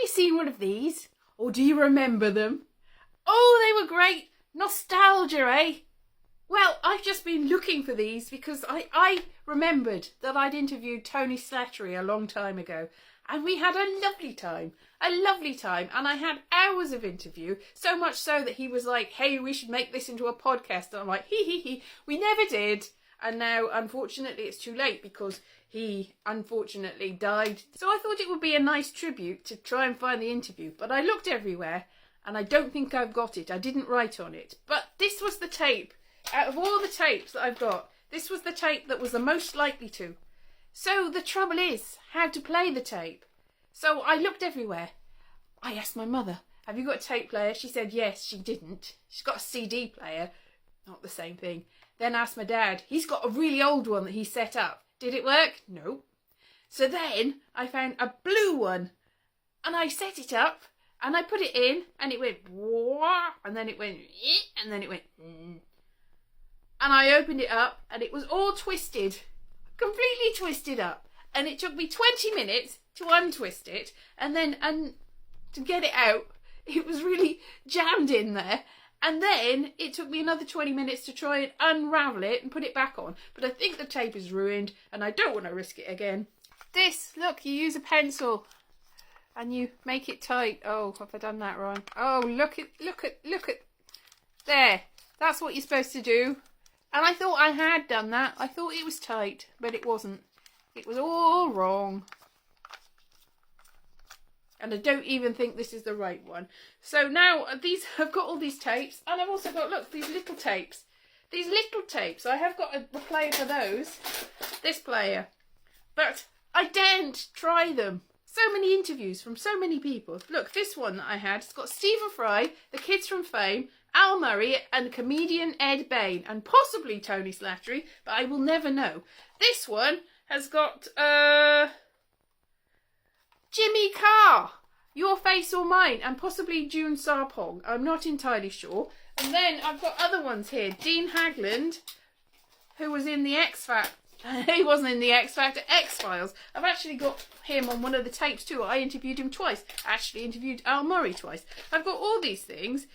you seen one of these? Or do you remember them? Oh, they were great. Nostalgia, eh? Well, I've just been looking for these because I remembered that I'd interviewed Tony Slattery a long time ago, and we had a lovely time, and I had hours of interview, so much so that he was like, hey, we should make this into a podcast, and I'm like, hee, we never did, and now, unfortunately, it's too late because he, unfortunately, died, so I thought it would be a nice tribute to try and find the interview, but I looked everywhere, and I don't think I've got it. I didn't write on it, but this was the tape. Out of all the tapes that I've got, this was the tape that was the most likely to. So the trouble is, how to play the tape. So I looked everywhere. I asked my mother, have you got a tape player? She said yes, she didn't. She's got a CD player. Not the same thing. Then I asked my dad. He's got a really old one that he set up. Did it work? No. So then I found a blue one. And I set it up. And I put it in. And it went, wah, and then it went, and then it went, and I opened it up and it was all twisted, completely twisted up. And it took me 20 minutes to untwist it and to get it out. It was really jammed in there. And then it took me another 20 minutes to try and unravel it and put it back on. But I think the tape is ruined and I don't want to risk it again. This, look, you use a pencil and you make it tight. Oh, have I done that wrong? Oh, look at, there. That's what you're supposed to do. And I thought I had done that. I thought it was tight, but it wasn't. It was all wrong. And I don't even think this is the right one. So now I've got all these tapes, and I've also got, look, these little tapes. These little tapes, I have got a player for those. This player. But I daren't try them. So many interviews from so many people. Look, this one that I had, it's got Stephen Fry, the kids from Fame, Al Murray and comedian Ed Bain and possibly Tony Slattery, but I will never know. This one has got Jimmy Carr, Your Face or Mine, and possibly June Sarpong. I'm not entirely sure. And then I've got other ones here. Dean Hagland, who was in the X Factor. He wasn't in the X Factor, X-Files. I've actually got him on one of the tapes too. I interviewed him twice. Actually interviewed Al Murray twice. I've got all these things.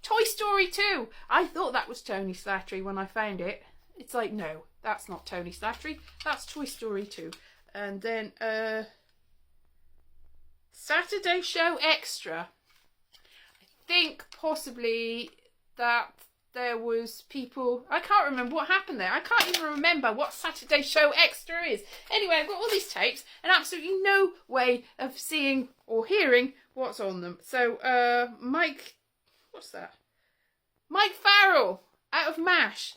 Toy Story 2. I thought that was Tony Slattery when I found it. It's like, no, that's not Tony Slattery. That's Toy Story 2. And then Saturday Show Extra. I think possibly that there was people, I can't remember what happened there. I can't even remember what Saturday Show Extra is. Anyway, I've got all these tapes and absolutely no way of seeing or hearing what's on them. So, Mike, what's that? Mike Farrell, out of MASH.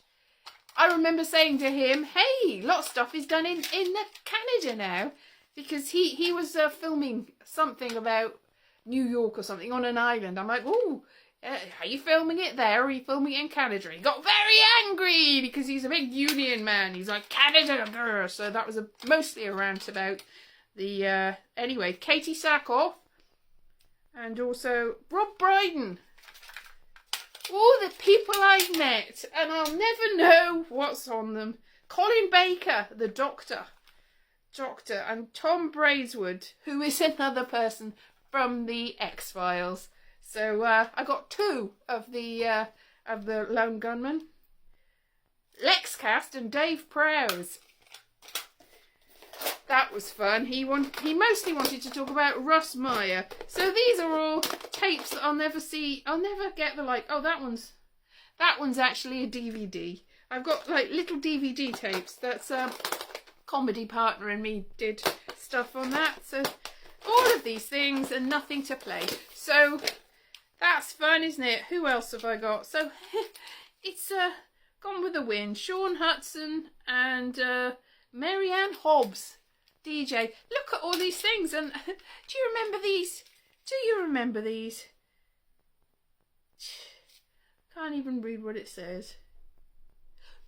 I remember saying to him, hey, a lot of stuff is done in Canada now. Because he was filming something about New York or something on an island. I'm like, ooh. Are you filming it there or are you filming it in Canada? He got very angry because he's a big union man. He's like, Canada, grr. So that was mostly a rant about the, anyway, Katie Sackhoff and also Rob Brydon. All the people I've met and I'll never know what's on them. Colin Baker, the doctor, and Tom Braidwood, who is another person from the X-Files. So I got 2 of the Lone Gunmen, Lex Cast and Dave Prowse. That was fun. He mostly wanted to talk about Russ Meyer. So these are all tapes that I'll never see. I'll never get the like. Oh, that one's actually a DVD. I've got like little DVD tapes. That's comedy partner and me did stuff on that. So all of these things and nothing to play. So. That's fun, isn't it? Who else have I got? So, it's Gone with the Wind. Sean Hudson and Marianne Hobbs, DJ. Look at all these things. And do you remember these? Do you remember these? Can't even read what it says.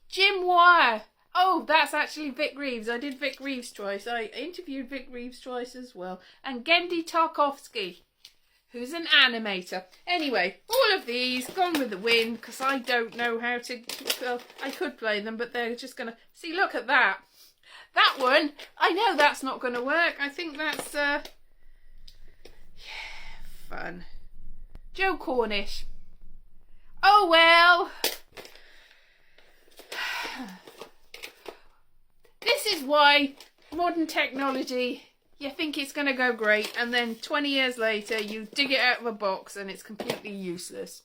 Jim Wire. Oh, that's actually Vic Reeves. I did Vic Reeves twice. I interviewed Vic Reeves twice as well. And Gendy Tarkovsky, who's an animator. Anyway, all of these, Gone with the Wind, because I don't know how to, well, I could play them, but they're just going to, see, look at that. That one, I know that's not going to work. I think that's, one. Joe Cornish. Oh well. This is why modern technology, you think it's going to go great, and then 20 years later you dig it out of a box and it's completely useless.